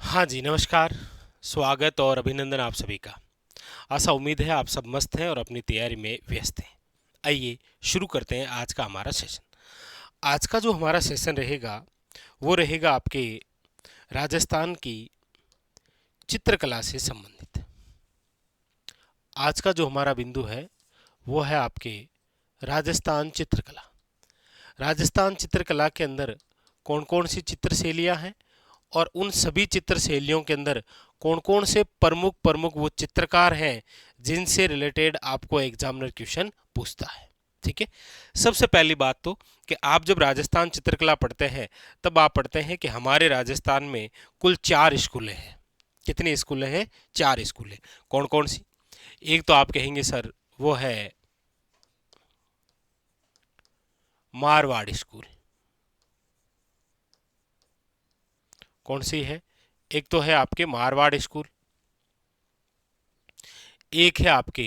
हाँ जी, नमस्कार। स्वागत और अभिनंदन आप सभी का। आशा उम्मीद है आप सब मस्त हैं और अपनी तैयारी में व्यस्त हैं। आइए शुरू करते हैं आज का हमारा सेशन। आज का जो हमारा सेशन रहेगा वो रहेगा आपके राजस्थान की चित्रकला से संबंधित। आज का जो हमारा बिंदु है वो है आपके राजस्थान चित्रकला। राजस्थान चित्रकला के अंदर कौन कौन सी चित्र शैलियाँ हैं और उन सभी चित्र शैलियों के अंदर कौन कौन से प्रमुख प्रमुख वो चित्रकार हैं जिनसे रिलेटेड आपको एग्जामिनर क्वेश्चन पूछता है। ठीक है। सबसे पहली बात तो कि आप जब राजस्थान चित्रकला पढ़ते हैं तब आप पढ़ते हैं कि हमारे राजस्थान में कुल 4 स्कूलें हैं। कितनी स्कूलें हैं? 4 स्कूलें। कौन कौन सी? एक तो आप कहेंगे सर वो है मारवाड़ स्कूल। कौन सी है? एक तो है आपके मारवाड़ स्कूल, एक है आपके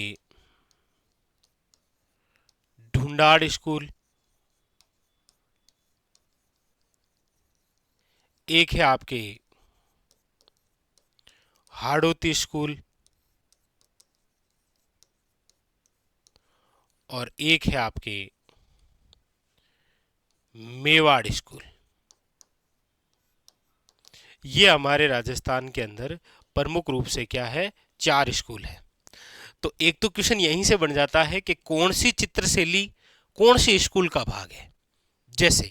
ढूंढाड़ स्कूल, एक है आपके हाड़ौती स्कूल और एक है आपके मेवाड़ स्कूल। ये हमारे राजस्थान के अंदर प्रमुख रूप से क्या है? 4 स्कूल है। तो एक तो क्वेश्चन यहीं से बन जाता है कि कौन सी चित्र शैली कौन सी स्कूल का भाग है। जैसे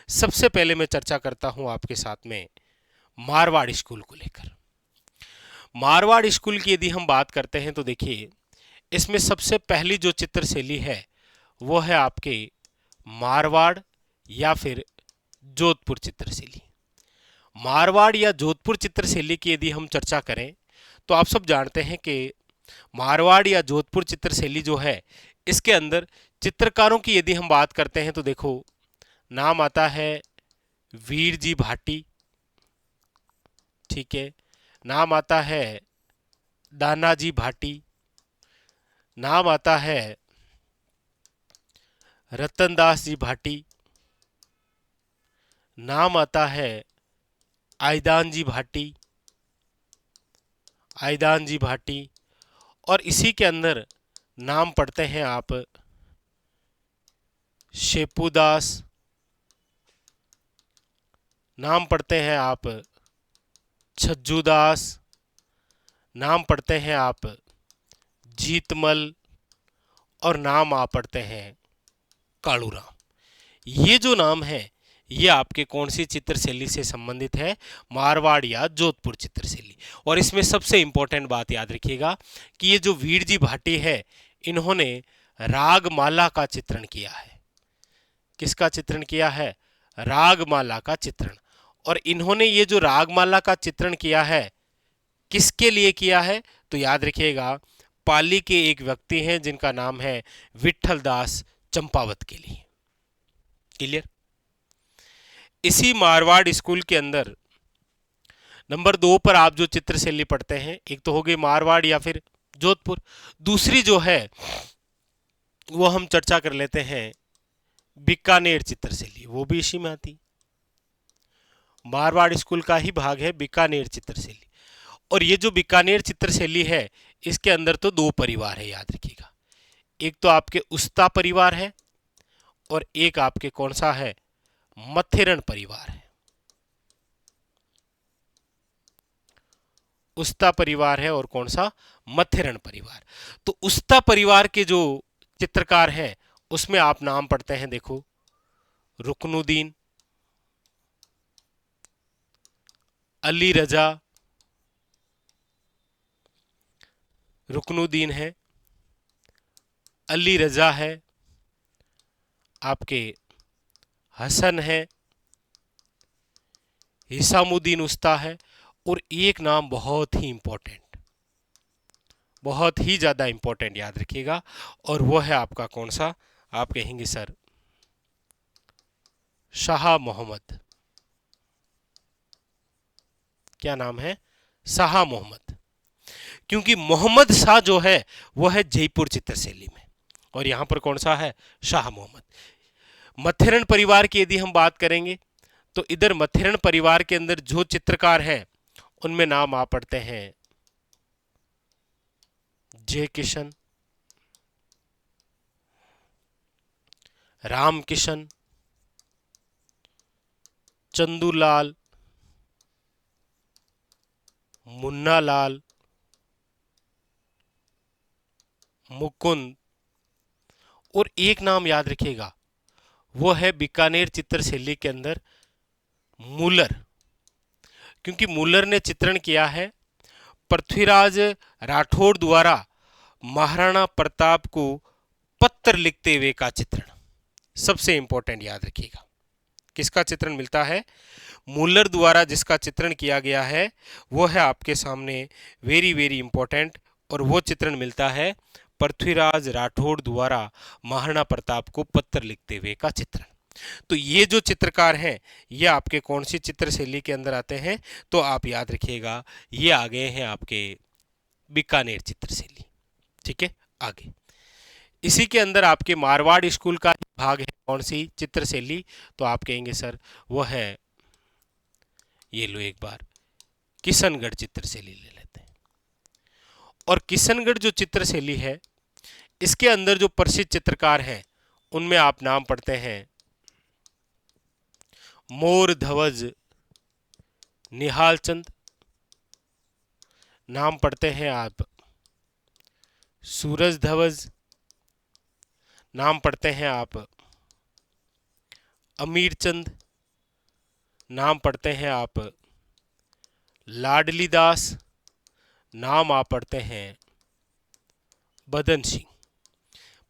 सबसे पहले मैं चर्चा करता हूं आपके साथ में मारवाड़ स्कूल को लेकर। मारवाड़ स्कूल की यदि हम बात करते हैं तो देखिए इसमें सबसे पहली जो चित्र शैली है वो है आपके मारवाड़ या फिर जोधपुर चित्र शैली। मारवाड़ या जोधपुर चित्र शैली की यदि हम चर्चा करें तो आप सब जानते हैं कि मारवाड़ या जोधपुर चित्र शैली जो है इसके अंदर चित्रकारों की यदि हम बात करते हैं तो देखो नाम आता है वीर जी भाटी। ठीक है। नाम आता है दानाजी भाटी। नाम आता है रतनदास जी भाटी। नाम आता है आयदान जी भाटी। आयदान जी भाटी। और इसी के अंदर नाम पढ़ते हैं आप शेपूदास। नाम पढ़ते हैं आप छज्जूदास। नाम पढ़ते हैं आप जीतमल। और नाम आप पढ़ते हैं कालूराम। ये जो नाम है ये आपके कौन सी चित्र शैली से संबंधित है? मारवाड़ या जोधपुर चित्र शैली। और इसमें सबसे इंपॉर्टेंट बात याद रखिएगा कि ये जो वीर जी भाटी है इन्होंने रागमाला का चित्रण किया है। किसका चित्रण किया है? रागमाला का चित्रण। और इन्होंने ये जो रागमाला का चित्रण किया है किसके लिए किया है? तो याद रखिएगा पाली के एक व्यक्ति हैं जिनका नाम है विठल दास चंपावत के लिए। क्लियर? इसी मारवाड़ स्कूल के अंदर नंबर 2 पर आप जो चित्र शैली पढ़ते हैं एक तो हो गई मारवाड़ या फिर जोधपुर। दूसरी जो है वो हम चर्चा कर लेते हैं बीकानेर चित्र शैली। वो भी इसी में आती। मारवाड़ स्कूल का ही भाग है बीकानेर चित्र शैली। और ये जो बीकानेर चित्र शैली है इसके अंदर तो 2 परिवार है याद रखिएगा। एक तो आपके उस्ता परिवार है और एक आपके कौन सा है? मथेरण परिवार है। उस्ता परिवार है और कौन सा? मथेरण परिवार। तो उस्ता परिवार के जो चित्रकार हैं उसमें आप नाम पढ़ते हैं देखो रुकनुद्दीन, अली रजा। रुकनुद्दीन है, अली रजा है, आपके हसन है, हिसामुद्दीन उस्ता है। और एक नाम बहुत ही इंपॉर्टेंट, बहुत ही ज्यादा इंपॉर्टेंट याद रखिएगा और वो है आपका कौन सा? आप कहेंगे सर शाह मोहम्मद। क्या नाम है? शाह मोहम्मद। क्योंकि मोहम्मद शाह जो है वो है जयपुर चित्रशैली में और यहां पर कौन सा है? शाह मोहम्मद। मथेरण परिवार की यदि हम बात करेंगे तो इधर मथेरण परिवार के अंदर जो चित्रकार हैं उनमें नाम आ पड़ते हैं जय किशन, राम किशन, चंदूलाल, मुन्ना लाल, मुकुंद, और एक नाम याद रखिएगा, वो है बीकानेर चित्रशैली के अंदर मूलर, क्योंकि मूलर ने चित्रण किया है पृथ्वीराज राठौड़ द्वारा महाराणा प्रताप को पत्र लिखते हुए का चित्रण। सबसे इंपॉर्टेंट याद रखिएगा, किसका चित्रण मिलता है? मूलर द्वारा जिसका चित्रण किया गया है वो है आपके सामने वेरी वेरी इंपॉर्टेंट, और वो चित्रण मिलता है पृथ्वीराज राठौड़ द्वारा महाराणा प्रताप को पत्र लिखते हुए का चित्रण। तो ये जो चित्रकार हैं ये आपके कौन सी चित्रशैली के अंदर आते हैं? तो आप याद रखिएगा ये आ गए हैं आपके बीकानेर चित्रशैली। ठीक है, आगे इसी के अंदर आपके मारवाड़ स्कूल का भाग है कौन सी चित्रशैली? तो आप कहेंगे सर वो है, ये लो एक बार किशनगढ़ चित्रशैली ले लेते हैं। और किशनगढ़ जो चित्रशैली है इसके अंदर जो प्रसिद्ध चित्रकार हैं उनमें आप नाम पढ़ते हैं मोर ध्वज निहाल चंद, नाम पढ़ते हैं आप सूरज ध्वज, नाम पढ़ते हैं आप अमीर चंद, नाम पढ़ते हैं आप लाडली दास, नाम आप पढ़ते हैं बदन सिंह।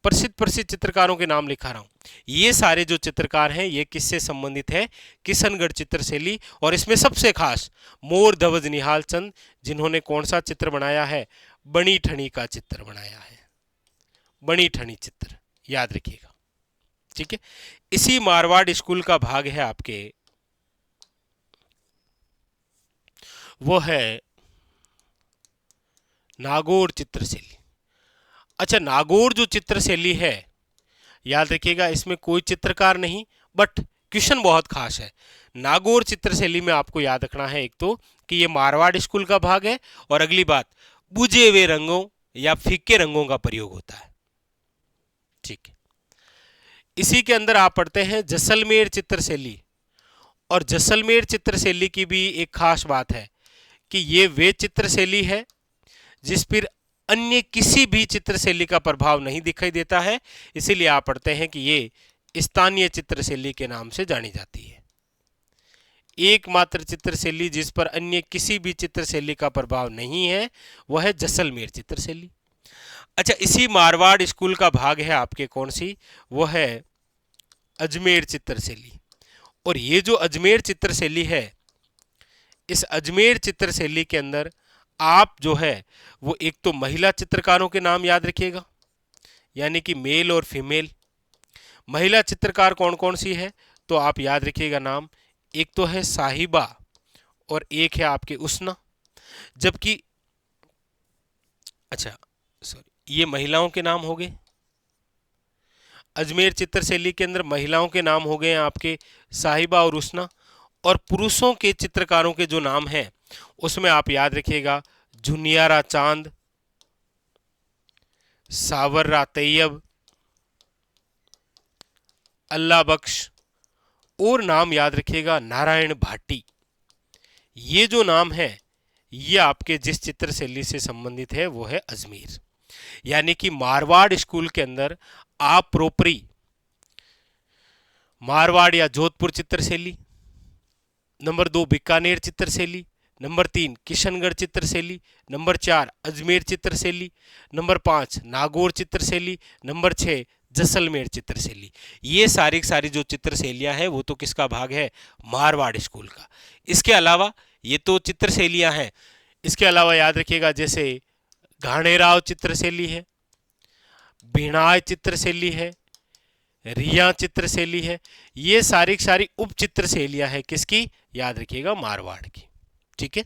प्रसिद्ध प्रसिद्ध चित्रकारों के नाम लिखा रहा हूं। ये सारे जो चित्रकार हैं ये किससे संबंधित है? किशनगढ़ चित्रशैली। और इसमें सबसे खास मोर ध्वज निहाल चंद, जिन्होंने कौन सा चित्र बनाया है? बनी ठनी का चित्र बनाया है, बनी ठनी चित्र, याद रखिएगा। ठीक है, इसी मारवाड़ स्कूल का भाग है आपके, वो है नागौर चित्रशैली। अच्छा, नागौर जो चित्रशैली है याद रखिएगा इसमें कोई चित्रकार नहीं, बट क्वेश्चन बहुत खास है। नागौर चित्रशैली में आपको याद रखना है एक तो कि ये मारवाड़ स्कूल का भाग है, और अगली बात बुझे हुए रंगों या फीके रंगों का प्रयोग होता है। ठीक है, इसी के अंदर आप पढ़ते हैं जैसलमेर चित्रशैली। और जैसलमेर चित्रशैली की भी एक खास बात है कि ये वे चित्रशैली है जिस पर अन्य किसी भी चित्रशैली का प्रभाव नहीं दिखाई देता है, इसीलिए आप पढ़ते हैं कि ये स्थानीय चित्रशैली के नाम से जानी जाती है। एकमात्र चित्रशैली जिस पर अन्य किसी भी चित्रशैली का प्रभाव नहीं है वह है जैसलमेर चित्रशैली। अच्छा, इसी मारवाड़ स्कूल का भाग है आपके कौन सी? वो है अजमेर चित्रशैली। और ये जो अजमेर चित्रशैली है, इस अजमेर चित्रशैली के अंदर आप जो है वो एक तो महिला चित्रकारों के नाम याद रखिएगा, यानी कि मेल और फीमेल। महिला चित्रकार कौन कौन सी है? तो आप याद रखिएगा नाम, एक तो है साहिबा और एक है आपके उसना। जबकि अच्छा सॉरी, ये महिलाओं के नाम हो गए। अजमेर चित्रशैली के अंदर महिलाओं के नाम हो गए आपके साहिबा और उसना। और पुरुषों के चित्रकारों के जो नाम हैं उसमें आप याद रखिएगा जुनियारा चांद, सावर्रा तैयब, अल्लाह बख्श, और नाम याद रखिएगा नारायण भाटी। ये जो नाम है ये आपके जिस चित्रशैली से संबंधित है वो है अजमेर। यानी कि मारवाड़ स्कूल के अंदर आप प्रोपरी मारवाड़ या जोधपुर चित्रशैली, नंबर 2 बीकानेर चित्रशैली, नंबर 3 किशनगढ़ चित्रशैली, नंबर 4 अजमेर चित्रशैली, नंबर 5 नागौर चित्रशैली, नंबर 6 जैसलमेर चित्रशैली। ये सारी जो चित्रशैलियां हैं वो तो किसका भाग है? मारवाड़ स्कूल का। इसके अलावा ये तो चित्रशैलियां हैं, इसके अलावा याद रखिएगा जैसे घाणेराव चित्रशैली है, भिणाय चित्रशैली है, रिया चित्रशैली है। ये सारी उप चित्रशैलियां हैं किसकी? याद रखिएगा मारवाड़ की। ठीक है,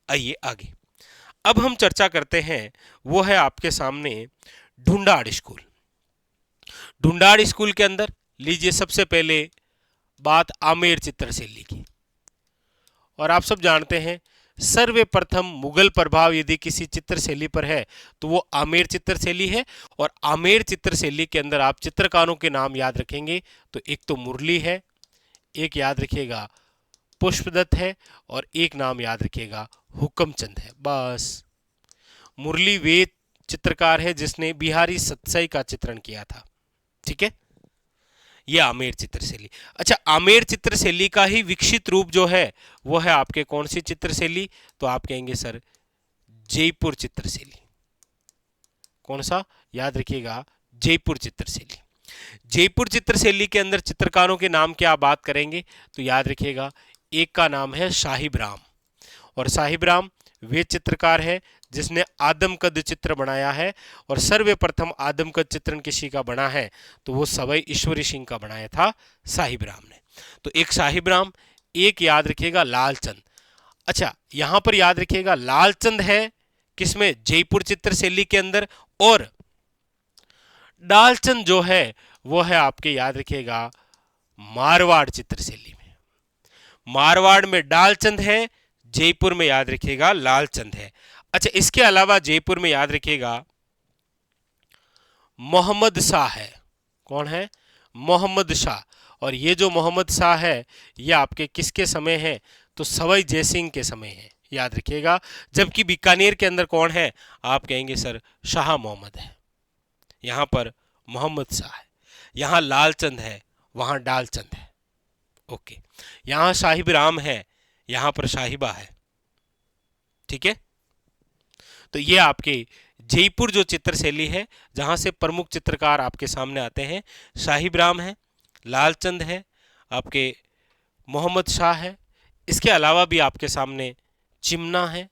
आइए आगे अब हम चर्चा करते हैं, वो है आपके सामने ढूंढाड़ स्कूल। ढूंढाड़ स्कूल के अंदर लीजिए सबसे पहले बात आमेर चित्रशैली की। और आप सब जानते हैं सर्वप्रथम मुगल प्रभाव यदि किसी चित्र शैली पर है तो वो आमेर चित्र शैली है। और आमेर चित्र शैली के अंदर आप चित्रकारों के नाम याद रखेंगे तो एक तो मुरली है, एक याद रखिएगा पुष्पदत्त है, और एक नाम याद रखिएगा हुक्मचंद है। बस। मुरली वे चित्रकार है जिसने बिहारी सतसई का चित्रण किया था। ठीक है, ये आमेर चित्र शैली। अच्छा, आमेर चित्र शैली का ही विकसित रूप जो है वो है आपके कौन सी चित्र शैली? तो आप कहेंगे सर जयपुर चित्र शैली। कौन सा? याद रखिएगा जयपुर चित्र शैली। जयपुर चित्र शैली के अंदर चित्रकारों के नाम की आप बात करेंगे तो याद रखिएगा एक का नाम है साहिब राम, और साहिब राम वे चित्रकार है जिसने आदमकद चित्र बनाया है, और सर्वप्रथम आदमकद चित्रण किसी का बना है तो वो सवई ईश्वरी सिंह का बनाया था साहिब राम ने। तो एक साहिब राम, एक याद रखिएगा लालचंद। अच्छा, यहां पर याद रखिएगा लालचंद है किसमें? जयपुर चित्र शैली के अंदर, और डालचंद जो है वो है आपके याद रखिएगा मारवाड़ चित्र शैली में। मारवाड़ में डालचंद है, जयपुर में याद रखिएगा लालचंद है। अच्छा, इसके अलावा जयपुर में याद रखिएगा मोहम्मद शाह है। कौन है? मोहम्मद शाह। और ये जो मोहम्मद शाह है ये आपके किसके समय है? तो सवाई जयसिंह के समय है, याद रखिएगा। जबकि बीकानेर के अंदर कौन है? आप कहेंगे सर शाह मोहम्मद है। यहां पर मोहम्मद शाह है, यहां लालचंद है, वहां डालचंद है। ओके, यहां साहिब राम है, यहां पर साहिबा है। ठीक है, तो ये आपके जयपुर जो चित्र शैली है जहां से प्रमुख चित्रकार आपके सामने आते हैं, साहिब राम है, लालचंद है, आपके मोहम्मद शाह है। इसके अलावा भी आपके सामने चिमना है,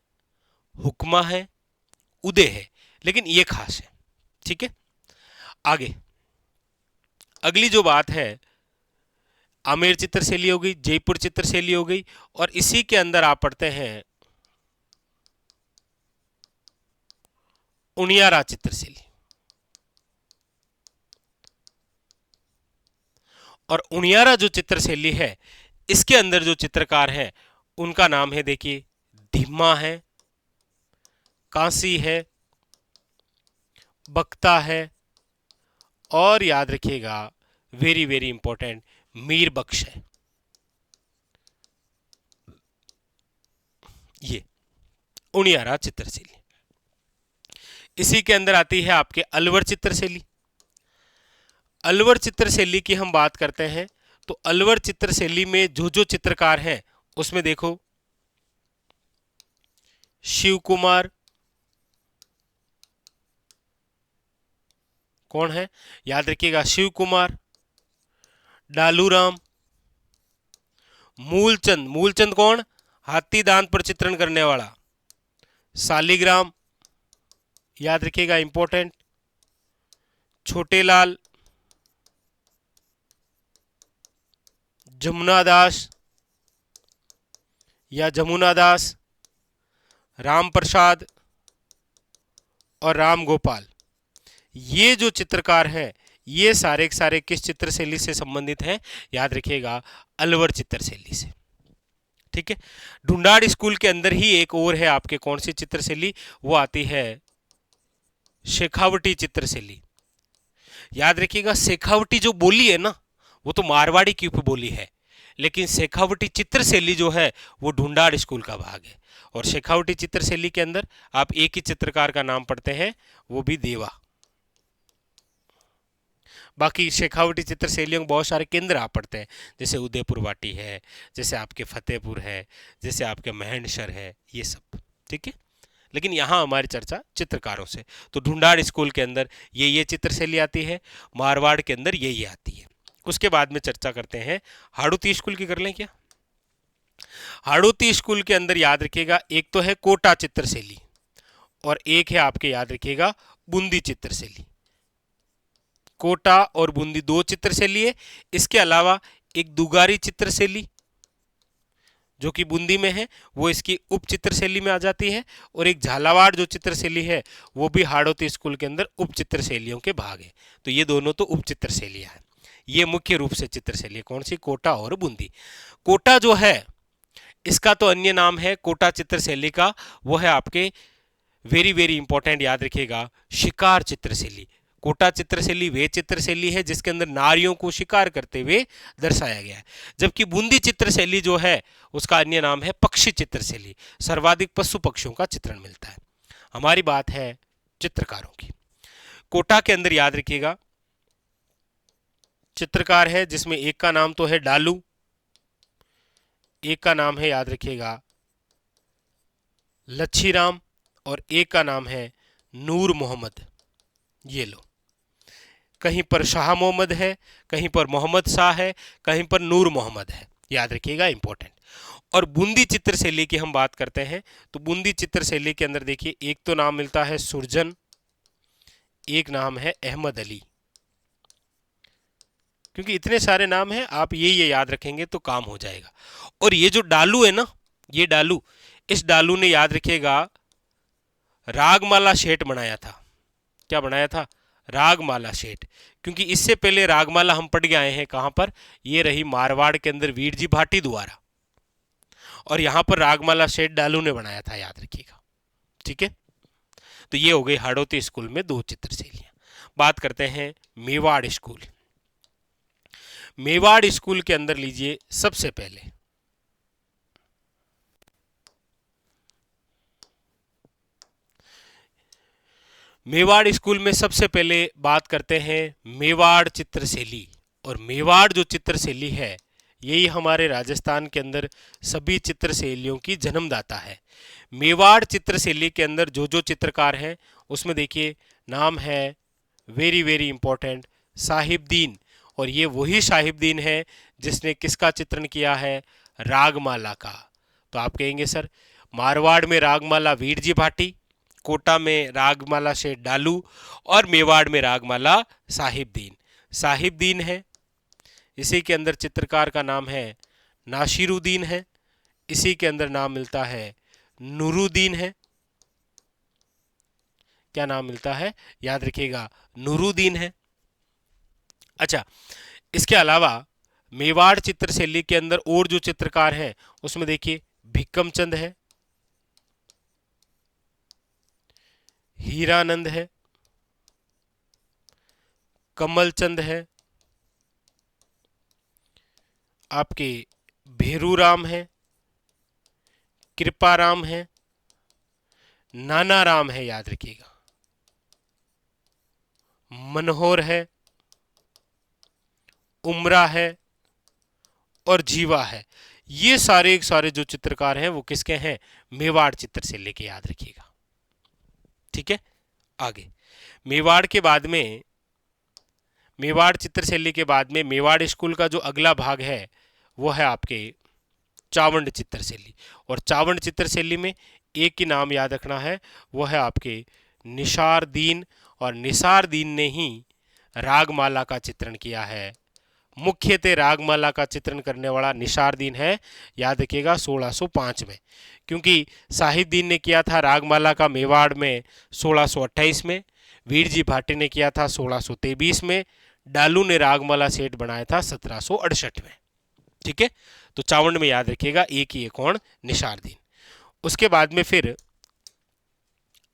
हुक्मा है, उदय है, लेकिन ये खास है। ठीक है, आगे अगली जो बात है आमेर चित्र शैली हो गई, जयपुर चित्र शैली हो गई, और इसी के अंदर आप पढ़ते हैं उनियारा चित्र शैली। और उनियारा जो चित्र शैली है इसके अंदर जो चित्रकार है उनका नाम है, देखिए धीमा है, कांसी है, बख्ता है, और याद रखिएगा वेरी वेरी इंपॉर्टेंट मीर बख्श है। ये उनियारा चित्र शैली। इसी के अंदर आती है आपके अलवर चित्र शैली। अलवर चित्र शैली की हम बात करते हैं तो अलवर चित्र शैली में जो जो चित्रकार हैं उसमें देखो शिव कुमार, कौन है? याद रखिएगा शिव कुमार, डालूराम, मूलचंद। मूलचंद कौन? हाथी दांत पर चित्रण करने वाला। सालिग्राम, याद रखिएगा इंपॉर्टेंट। छोटे लाल, जमुना दास या जमुना दास, राम प्रसाद और राम गोपाल। ये जो चित्रकार हैं ये सारे के सारे किस चित्र शैली से संबंधित हैं? याद रखिएगा अलवर चित्र शैली से। ठीक है, ढूंढाड़ स्कूल के अंदर ही एक और है आपके कौन सी चित्र शैली? वो आती है शेखावटी चित्र शैली। याद रखिएगा शेखावटी जो बोली है ना वो तो मारवाड़ी की उपबोली है, लेकिन शेखावटी चित्र शैली जो है वो ढूंढाड़ स्कूल का भाग है। और शेखावटी चित्र शैली के अंदर आप एक ही चित्रकार का नाम पढ़ते हैं, वो भी देवा। बाकी शेखावटी चित्र शैलियों में बहुत सारे केंद्र आप पढ़ते हैं, जैसे उदयपुर वाटी है, जैसे आपके फतेहपुर है, जैसे आपके महेंद्रसर है, ये सब। ठीक है, लेकिन यहाँ हमारी चर्चा चित्रकारों से। तो ढूंढाड़ स्कूल के अंदर ये चित्र शैली आती है, मारवाड़ के अंदर ये आती है। उसके बाद में चर्चा करते हैं हाड़ौती स्कूल की। कर लें क्या? हाड़ौती स्कूल के अंदर याद रखिएगा एक तो है कोटा चित्र शैली और एक है आपके याद रखिएगा बूंदी चित्र शैली। कोटा और बूंदी दो चित्र शैली है। इसके अलावा एक दुगारी चित्र शैली जो कि बूंदी में है वो इसकी उप चित्र शैली में आ जाती है, और एक झालावाड़ जो चित्र शैली है वो भी हाड़ौती स्कूल के अंदर उप चित्र शैलियों के भाग है। तो ये दोनों तो उप चित्र शैलियां हैं, ये मुख्य रूप से चित्र शैली कौन सी? कोटा और बूंदी। कोटा जो है इसका तो अन्य नाम है कोटा चित्रशैली का, वो है आपके वेरी वेरी इंपॉर्टेंट, याद रखिएगा, शिकार चित्रशैली। कोटा चित्रशैली वे चित्रशैली है जिसके अंदर नारियों को शिकार करते हुए दर्शाया गया है, जबकि बूंदी चित्रशैली जो है उसका अन्य नाम है पक्षी चित्रशैली, सर्वाधिक पशु पक्षियों का चित्रण मिलता है। हमारी बात है चित्रकारों की। कोटा के अंदर याद रखिएगा चित्रकार है जिसमें एक का नाम तो है डालू, एक का नाम है याद रखिएगा लच्छीराम, और एक का नाम है नूर मोहम्मद। ये लो, कहीं पर शाह मोहम्मद है, कहीं पर मोहम्मद शाह है, कहीं पर नूर मोहम्मद है, याद रखिएगा इंपॉर्टेंट। और बूंदी चित्रशैली की हम बात करते हैं तो बूंदी चित्रशैली के अंदर देखिए एक तो नाम मिलता है सुरजन, एक नाम है अहमद अली। क्योंकि इतने सारे नाम हैं, आप ये याद रखेंगे तो काम हो जाएगा। और ये जो डालू है ना, ये डालू, इस डालू ने याद रखिएगा रागमाला सेठ बनाया था। क्या बनाया था? रागमाला सेठ। क्योंकि इससे पहले रागमाला हम पढ़ के आए हैं कहां पर, ये रही मारवाड़ के अंदर वीर जी भाटी द्वारा, और यहां पर रागमाला सेठ डालू ने बनाया था, याद रखिएगा। ठीक है, तो ये हो गई हाड़ौती स्कूल में दो चित्रशैलियां। बात करते हैं मेवाड़ स्कूल। मेवाड़ स्कूल के अंदर लीजिए सबसे पहले मेवाड़ स्कूल में सबसे पहले बात करते हैं मेवाड़ चित्रशैली। और मेवाड़ जो चित्रशैली है यही हमारे राजस्थान के अंदर सभी चित्रशैलियों की जन्मदाता है। मेवाड़ चित्रशैली के अंदर जो जो चित्रकार हैं उसमें देखिए नाम है वेरी वेरी इंपॉर्टेंट साहिबदीन, और ये वही साहिबदीन है जिसने किसका चित्रण किया है? रागमाला का। तो आप कहेंगे सर मारवाड़ में रागमाला वीर जी भाटी, कोटा में रागमाला शेठ डालू, और मेवाड़ में रागमाला साहिबदीन। साहिबदीन है, इसी के अंदर चित्रकार का नाम है नासिरुद्दीन है, इसी के अंदर नाम मिलता है नूरुद्दीन है। क्या नाम मिलता है? याद रखिएगा नूरुद्दीन है। अच्छा, इसके अलावा मेवाड़ चित्रशैली के अंदर और जो चित्रकार हैं उसमें देखिए भिक्कम चंद है, हीरानंद है, कमल चंद है, आपके भेरूराम है, कृपाराम है, नाना राम है, याद रखिएगा, मनोहर है, उमरा है, और जीवा है। ये सारे जो चित्रकार हैं वो किसके हैं? मेवाड़ चित्रशैली के, याद रखिएगा। ठीक है, आगे मेवाड़ के बाद में, मेवाड़ चित्रशैली के बाद में मेवाड़ स्कूल का जो अगला भाग है वो है आपके चावंड चित्रशैली। और चावंड चित्रशैली में एक ही नाम याद रखना है, वो है आपके निसारदीन। और निसारदीन ने ही रागमाला का चित्रण किया है। मुख्यतः रागमाला का चित्रण करने वाला निसारदीन है, याद रखिएगा 1605 में। क्योंकि साहिबदीन ने किया था रागमाला का मेवाड़ में 1628 में, वीर जी भाटी ने किया था 1623 में, डालू ने रागमाला सेठ बनाया था 1768 में। ठीक है, तो चावंड में याद रखिएगा एक ही, कौन? निसारदीन। उसके बाद में फिर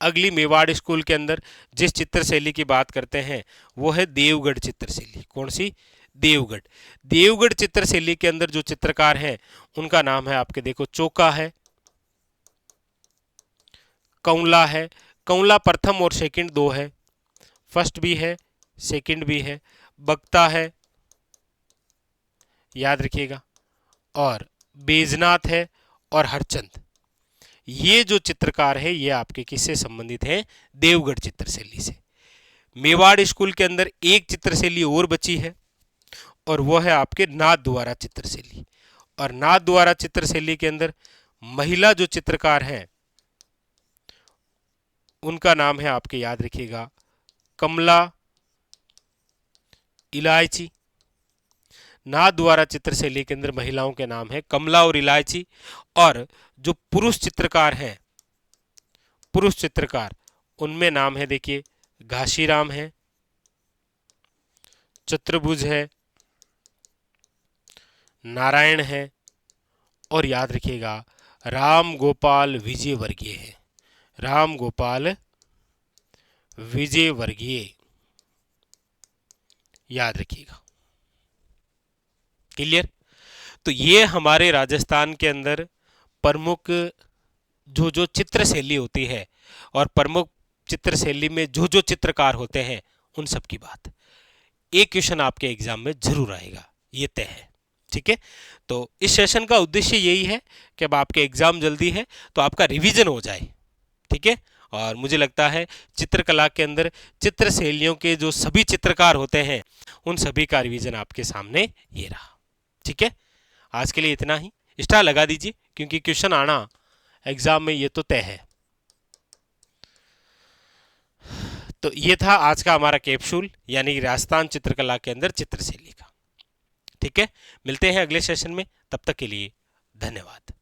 अगली मेवाड़ स्कूल के अंदर जिस चित्रशैली की बात करते हैं वो है देवगढ़ चित्रशैली। कौन सी? देवगढ़। देवगढ़ चित्रशैली के अंदर जो चित्रकार हैं उनका नाम है आपके देखो चोका है, कौला है। कौला प्रथम और सेकंड दो है, फर्स्ट भी है सेकंड भी है। बक्ता है, याद रखिएगा, और बेजनाथ है, और हरचंद। ये जो चित्रकार है ये आपके किससे संबंधित हैं? देवगढ़ चित्रशैली से। मेवाड़ स्कूल के अंदर एक चित्रशैली और बची है और वो है आपके नाथ द्वारा चित्रशैली। और नाथ द्वारा चित्रशैली के अंदर महिला जो चित्रकार हैं उनका नाम है आपके, याद रखिएगा, कमला इलायची। नाथ द्वारा चित्रशैली के अंदर महिलाओं के नाम है कमला और इलायची। और जो पुरुष चित्रकार हैं, पुरुष चित्रकार, उनमें नाम है देखिए घाशीराम है, चतुर्भुज है, नारायण है, और याद रखिएगा राम गोपाल विजयवर्गीय है, राम गोपाल विजयवर्गीय, याद रखिएगा। क्लियर? तो ये हमारे राजस्थान के अंदर प्रमुख जो जो चित्र शैली होती है और प्रमुख चित्र शैली में जो जो चित्रकार होते हैं उन सब की बात। एक क्वेश्चन आपके एग्जाम में जरूर आएगा, ये तय है। ठीक है, तो इस सेशन का उद्देश्य यही है कि अब आपके एग्जाम जल्दी है तो आपका रिवीजन हो जाए। ठीक है, और मुझे लगता है चित्रकला के अंदर चित्र शैलियों के जो सभी चित्रकार होते हैं उन सभी का रिवीजन आपके सामने ये रहा। ठीक है, आज के लिए इतना ही। स्टार लगा दीजिए क्योंकि क्वेश्चन आना एग्जाम में ये तो तय है। तो ये था आज का हमारा कैप्सूल, यानी कि राजस्थान चित्रकला के अंदर चित्रशैली का। ठीक है, मिलते हैं अगले सेशन में, तब तक के लिए धन्यवाद।